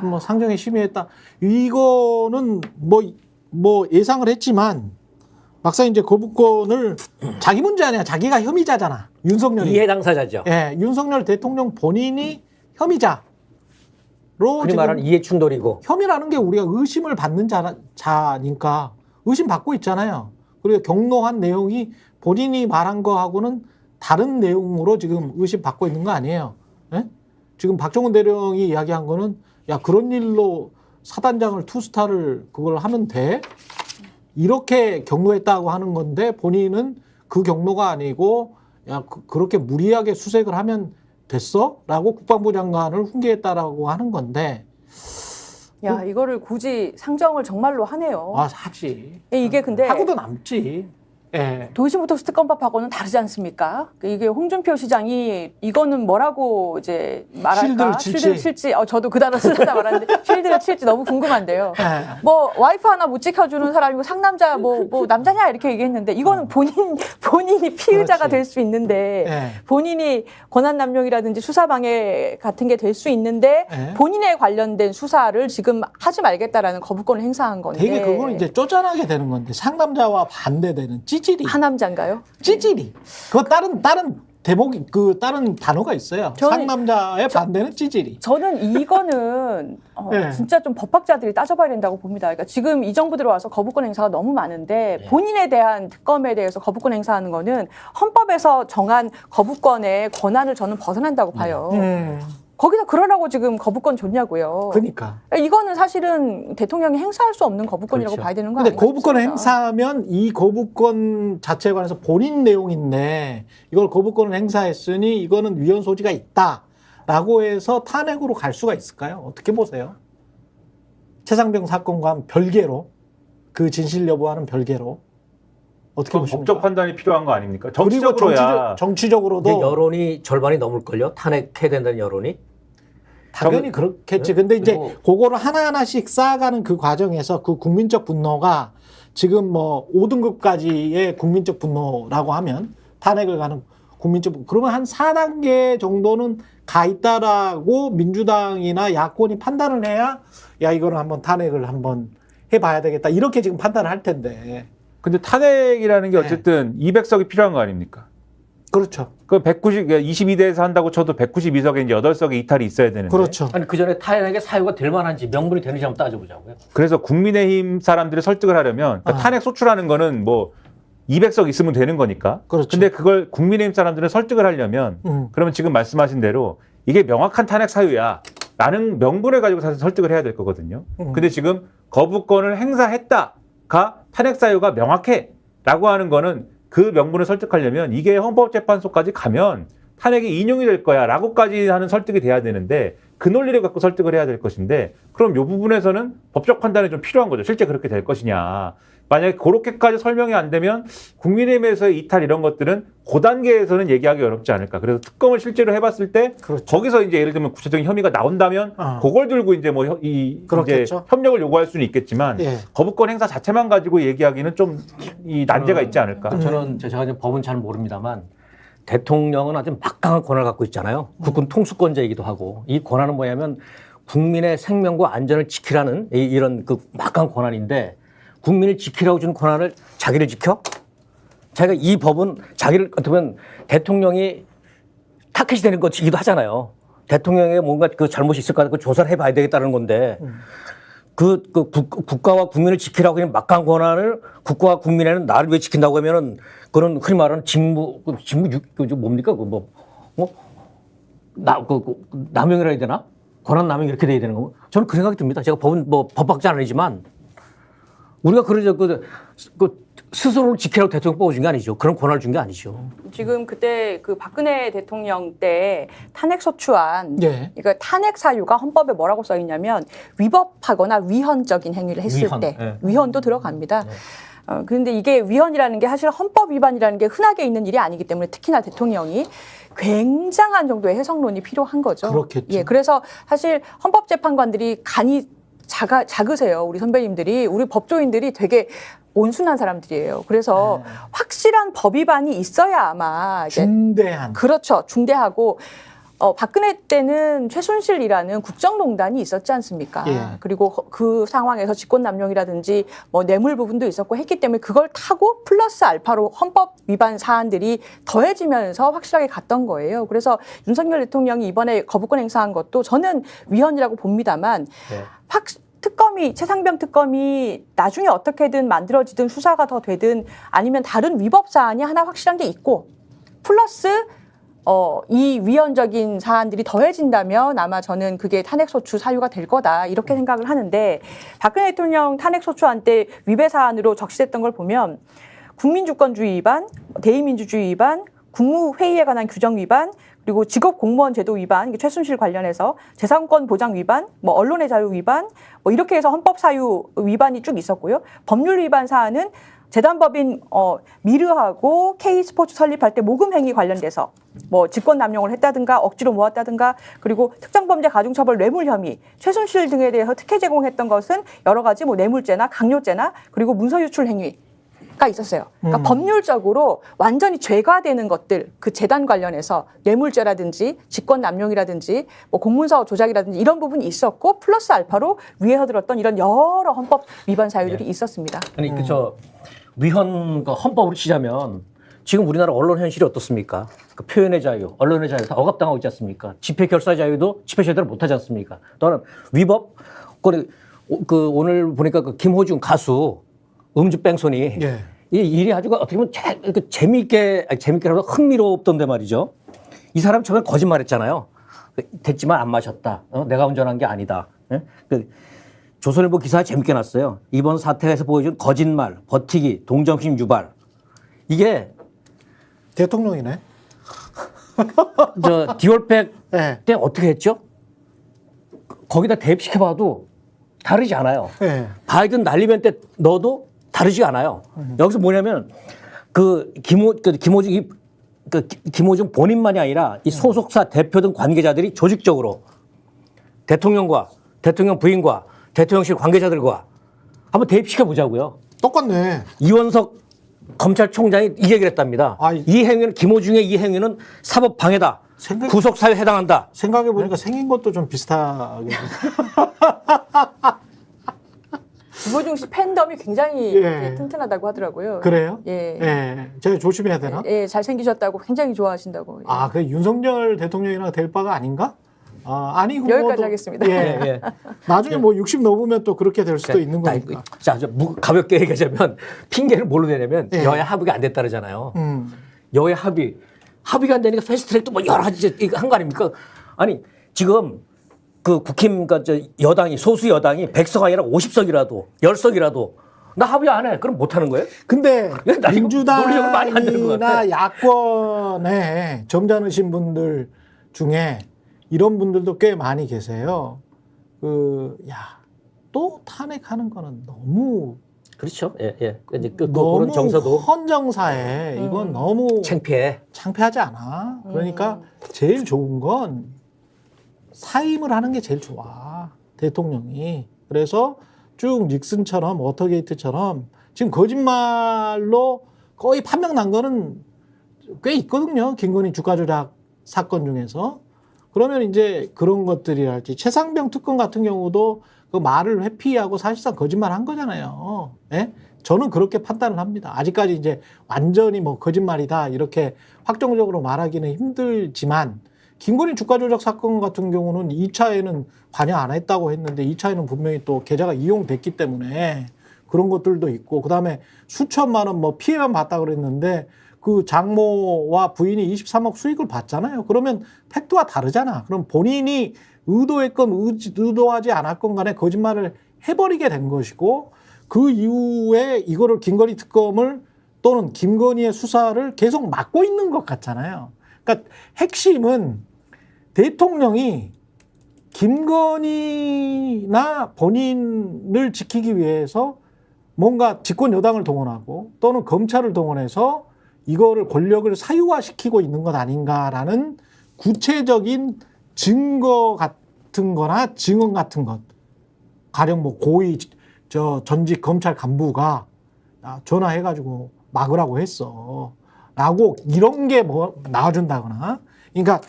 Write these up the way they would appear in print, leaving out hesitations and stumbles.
뭐 상정에 심의했다. 이거는 뭐 예상을 했지만 막상 이제 거부권을 자기 문제 아니야. 자기가 혐의자잖아. 윤석열이. 이해 당사자죠. 예, 윤석열 대통령 본인이 혐의자로 흔히 말하는 이해 충돌이고. 혐의라는 게 우리가 의심을 받는 자니까 의심 받고 있잖아요. 그리고 경로한 내용이 본인이 말한 거하고는 다른 내용으로 지금 의심 받고 있는 거 아니에요. 예? 지금 박정훈 대령이 이야기한 거는 야 그런 일로 사단장을 투스타를 그걸 하면 돼? 이렇게 경로했다고 하는 건데 본인은 그 경로가 아니고 야 그렇게 무리하게 수색을 하면 됐어? 라고 국방부 장관을 훈계했다라고 하는 건데 야, 이거를 굳이 상정을 정말로 하네요. 아 하지. 이게 근데 하고도 남지. 예. 도시모터스 특검법하고는 다르지 않습니까? 이게 홍준표 시장이 이거는 뭐라고 이제 말할까? 실드를 칠지. 저도 그 단어 쓰려다 말았는데 실드를 칠지 너무 궁금한데요. 예. 뭐 와이프 하나 못 지켜주는 사람이고 상남자 뭐 남자냐 이렇게 얘기했는데 이거는 본인이 피의자가 그렇지. 될 수 있는데 예. 본인이 권한 남용이라든지 수사 방해 같은 게 될 수 있는데 예. 본인에 관련된 수사를 지금 하지 말겠다라는 거부권을 행사한 건데 되게 그거는 이제 쪼잔하게 되는 건데 상남자와 반대되는 찌질이. 하남자인가요? 찌질이. 그거 다른 대목이 다른 단어가 있어요. 저는- 상남자의 반대는 찌질이. 저는 이거는 네. 진짜 좀 법학자들이 따져봐야 된다고 봅니다. 그러니까 지금 이 정부 들어와서 거부권 행사가 너무 많은데 본인에 대한 특검에 대해서 거부권 행사하는 거는 헌법에서 정한 거부권의 권한을 저는 벗어난다고 봐요. 거기서 그러라고 지금 거부권 줬냐고요. 그러니까. 이거는 사실은 대통령이 행사할 수 없는 거부권이라고 그렇죠. 봐야 되는 거 근데 아닌가 거부권을 싶습니다. 행사하면 이 거부권 자체에 관해서 본인 내용인데 이걸 거부권을 행사했으니 이거는 위헌 소지가 있다라고 해서 탄핵으로 갈 수가 있을까요? 어떻게 보세요? 최상병 사건과는 별개로 그 진실 여부와는 별개로 어떻게 그럼 보십니까? 법적 판단이 필요한 거 아닙니까? 그리고 정치적으로야. 정치적으로도 근데 여론이 절반이 넘을걸요? 탄핵해야 된다는 여론이? 당연히 그렇겠지. 근데 이제 그리고- 그거를 하나하나씩 쌓아가는 그 과정에서 그 국민적 분노가 지금 뭐 5등급까지의 국민적 분노라고 하면 탄핵을 가는 국민적 분노. 그러면 한 4단계 정도는 가 있다라고 민주당이나 야권이 판단을 해야 야 이거는 한번 탄핵을 한번 해봐야 되겠다. 이렇게 지금 판단을 할 텐데. 근데 탄핵이라는 게 어쨌든 200석이 필요한 거 아닙니까? 그렇죠. 그 22대에서 한다고 쳐도 192석에 이제 8석의 이탈이 있어야 되는데. 그렇죠. 아니 그 전에 탄핵의 사유가 될 만한지 명분이 되는지 한번 따져보자고요. 그래서 국민의힘 사람들을 설득을 하려면 그러니까 탄핵 소추라는 거는 뭐 200석 있으면 되는 거니까. 그렇죠. 근데 그걸 국민의힘 사람들을 설득을 하려면 그러면 지금 말씀하신 대로 이게 명확한 탄핵 사유야. 라는 명분을 가지고 사실 설득을 해야 될 거거든요. 근데 지금 거부권을 행사했다가 탄핵 사유가 명확해. 라고 하는 거는 그 명분을 설득하려면 이게 헌법재판소까지 가면 탄핵이 인용이 될 거야 라고까지 하는 설득이 돼야 되는데 그 논리를 갖고 설득을 해야 될 것인데 그럼 이 부분에서는 법적 판단이 좀 필요한 거죠. 실제 그렇게 될 것이냐. 만약에 그렇게까지 설명이 안 되면 국민의힘에서의 이탈 이런 것들은 그 단계에서는 얘기하기 어렵지 않을까. 그래서 특검을 실제로 해봤을 때 그렇죠. 거기서 이제 예를 들면 구체적인 혐의가 나온다면 그걸 들고 이제 뭐 이제 그렇겠죠. 협력을 요구할 수는 있겠지만 예. 거부권 행사 자체만 가지고 얘기하기는 좀 이 난제가 있지 않을까. 저는 제가 이제 법은 잘 모릅니다만 대통령은 아주 막강한 권한을 갖고 있잖아요. 국군 통수권자이기도 하고 이 권한은 뭐냐면 국민의 생명과 안전을 지키라는 이런 그 막강한 권한인데 국민을 지키라고 준 권한을 자기를 지켜? 자기가 이 법은 자기를 어떻게 보면 대통령이 타켓이 되는 것이기도 하잖아요. 대통령에게 뭔가 그 잘못이 있을까 그 조사를 해봐야 되겠다는 건데 국가와 국민을 지키라고 하는 막강한 권한을 국가와 국민에는 나를 왜 지킨다고 하면은 그런 흔히 말하는 뭡니까? 남용이라 해야 되나? 권한 남용 이렇게 돼야 되는 거. 저는 그 생각이 듭니다. 제가 법은 뭐 법학자는 아니지만 우리가 그러죠. 스스로를 지키라고 대통령 뽑아준 게 아니죠. 그런 권한을 준 게 아니죠. 지금 그때 그 박근혜 대통령 때 탄핵 소추안, 예. 이거 탄핵 사유가 헌법에 뭐라고 써 있냐면 위법하거나 위헌적인 행위를 했을 위헌, 때 예. 위헌도 들어갑니다. 그런데 이게 위헌이라는 게 사실 헌법 위반이라는 게 흔하게 있는 일이 아니기 때문에 특히나 대통령이 굉장한 정도의 해석론이 필요한 거죠. 그렇겠죠. 예, 그래서 사실 헌법재판관들이 간이 작으세요. 우리 선배님들이, 우리 법조인들이 되게 온순한 사람들이에요. 그래서 확실한 법 위반이 있어야 아마 이제 중대한. 그렇죠. 중대하고 박근혜 때는 최순실이라는 국정농단이 있었지 않습니까? 예. 그리고 그 상황에서 직권남용이라든지 뭐 뇌물 부분도 있었고 했기 때문에 그걸 타고 플러스 알파로 헌법 위반 사안들이 더해지면서 확실하게 갔던 거예요. 그래서 윤석열 대통령이 이번에 거부권 행사한 것도 저는 위헌이라고 봅니다만 네. 특검이 최상병 특검이 나중에 어떻게든 만들어지든 수사가 더 되든 아니면 다른 위법 사안이 하나 확실한 게 있고 플러스 이 위헌적인 사안들이 더해진다면 아마 저는 그게 탄핵소추 사유가 될 거다 이렇게 생각을 하는데 박근혜 대통령 탄핵소추안 때 위배 사안으로 적시됐던 걸 보면 국민주권주의 위반, 대의민주주의 위반, 국무회의에 관한 규정 위반 그리고 직업공무원 제도 위반, 최순실 관련해서 재산권 보장 위반, 뭐 언론의 자유 위반, 뭐 이렇게 해서 헌법 사유 위반이 쭉 있었고요. 법률 위반 사안은 재단법인 미르하고 K스포츠 설립할 때 모금 행위 관련돼서 뭐 직권 남용을 했다든가 억지로 모았다든가 그리고 특정범죄 가중처벌 뇌물 혐의, 최순실 등에 대해서 특혜 제공했던 것은 여러 가지 뭐 뇌물죄나 강요죄나 그리고 문서 유출 행위가 있었어요. 그러니까 법률적으로 완전히 죄가 되는 것들 그 재단 관련해서 뇌물죄라든지 직권 남용이라든지 뭐 공문서 조작이라든지 이런 부분이 있었고 플러스 알파로 위에서 들었던 이런 여러 헌법 위반 사유들이 있었습니다. 아니 그저 위헌 헌법으로 치자면 지금 우리나라 언론 현실이 어떻습니까? 그 표현의 자유, 언론의 자유 다 억압당하고 있지 않습니까? 집회 결사 자유도 집회 제대로 못하지 않습니까? 또는 위법 그 오늘 보니까 그 김호중 가수 음주 뺑소니 예. 이 일이 아주 어떻게 보면 재밌게라도 흥미롭던데 말이죠. 이 사람 처음에 거짓말했잖아요. 됐지만 안 마셨다. 내가 운전한 게 아니다. 예? 조선일보 기사 재밌게 났어요. 이번 사태에서 보여준 거짓말, 버티기, 동정심 유발. 이게 대통령이네. 저 디올백 예. 때 어떻게 했죠? 거기다 대입시켜봐도 다르지 않아요. 예. 바이든 날리면 때 넣어도 다르지 않아요. 여기서 뭐냐면 김호중 본인만이 아니라 이 소속사 대표 등 관계자들이 조직적으로 대통령과 대통령 부인과 대통령실 관계자들과 한번 대입시켜 보자고요. 똑같네. 이원석 검찰총장이 이 얘기를 했답니다. 이 행위는 김호중의 이 행위는 사법 방해다. 구속사유에 해당한다. 생각해 보니까 생긴 것도 좀 비슷하게. 김호중 씨 팬덤이 굉장히 예. 튼튼하다고 하더라고요. 그래요? 예. 예. 제가 조심해야 되나? 예, 잘생기셨다고 굉장히 좋아하신다고. 예. 아, 그 윤석열 대통령이랑 될 바가 아닌가? 아니고 여기까지 하겠습니다. 예. 나중에 뭐 60 넘으면 또 그렇게 될 수도 있는 거니까. 자, 가볍게 얘기하자면 핑계를 뭘로 내냐면 예. 여야 합의가 안 됐다 그러잖아요. 여야 합의가 안 되니까 패스트트랙도 뭐 여러 가지 한 거 아닙니까? 아니 지금 그 국힘 여당이 소수 여당이 100석 아니라 50석이라도 10석이라도 나 합의 안 해. 그럼 못 하는 거예요? 근데 나 이거 논리적으로 말이 안 되는 것 같아. 민주당이나 야권에 점잖으신 분들 중에 이런 분들도 꽤 많이 계세요. 또 탄핵하는 거는 너무 그렇죠. 예. 이제 너무 그런 정서도 헌정사에 이건 너무 창피하지 않아. 그러니까 제일 좋은 건 사임을 하는 게 제일 좋아. 대통령이. 그래서 쭉 닉슨처럼 워터게이트처럼 지금 거짓말로 거의 판명 난 거는 꽤 있거든요. 김건희 주가 조작 사건 중에서. 그러면 이제 그런 것들이랄지 최상병 특검 같은 경우도 그 말을 회피하고 사실상 거짓말 한 거잖아요. 예? 저는 그렇게 판단을 합니다. 아직까지 이제 완전히 뭐 거짓말이다 이렇게 확정적으로 말하기는 힘들지만 김건희 주가 조작 사건 같은 경우는 2차에는 관여 안 했다고 했는데 2차에는 분명히 또 계좌가 이용됐기 때문에 그런 것들도 있고 그다음에 수천만 원 뭐 피해만 봤다 그랬는데 그 장모와 부인이 23억 수익을 봤잖아요. 그러면 팩트와 다르잖아. 그럼 본인이 의도했건 의도하지 않았건 간에 거짓말을 해버리게 된 것이고 그 이후에 이거를 김건희 특검을 또는 김건희의 수사를 계속 막고 있는 것 같잖아요. 그러니까 핵심은 대통령이 김건희나 본인을 지키기 위해서 뭔가 집권 여당을 동원하고 또는 검찰을 동원해서 이거를 권력을 사유화시키고 있는 것 아닌가라는 구체적인 증거 같은 거나 증언 같은 것. 가령 뭐 고위 전직 검찰 간부가 전화해가지고 막으라고 했어. 라고 이런 게 뭐 나와준다거나. 그러니까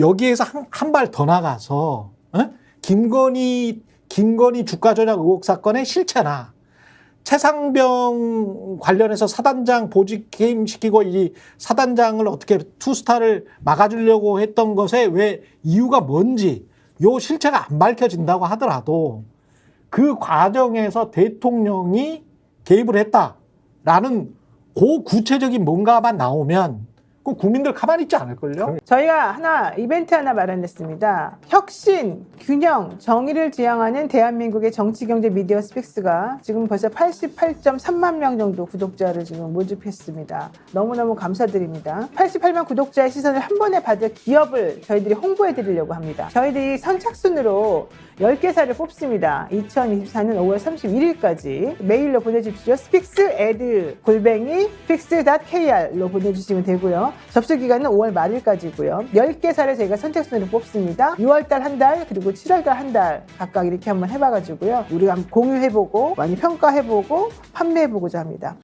여기에서 한 발 더 나가서 김건희 주가 조작 의혹 사건의 실체나 최상병 관련해서 사단장 보직 해임시키고 이 사단장을 어떻게 투스타를 막아주려고 했던 것에 왜 이유가 뭔지 요 실체가 안 밝혀진다고 하더라도 그 과정에서 대통령이 개입을 했다라는 그 구체적인 뭔가만 나오면 그 국민들 가만히 있지 않을걸요? 저희가 이벤트 하나 마련했습니다. 혁신, 균형, 정의를 지향하는 대한민국의 정치, 경제, 미디어 스픽스가 지금 벌써 88.3만 명 정도 구독자를 지금 모집했습니다. 너무너무 감사드립니다. 88만 구독자의 시선을 한 번에 받을 기업을 저희들이 홍보해 드리려고 합니다. 저희들이 선착순으로 10개사를 뽑습니다. 2024년 5월 31일까지 메일로 보내주십시오. spixed@sfix.kr로 보내주시면 되고요. 접수 기간은 5월 말일까지고요. 10개사를 저희가 선착순으로 뽑습니다. 6월달 한 달, 그리고 7월달 한 달 각각 이렇게 한번 해봐가지고요. 우리가 한번 공유해보고 많이 평가해보고 판매해보고자 합니다.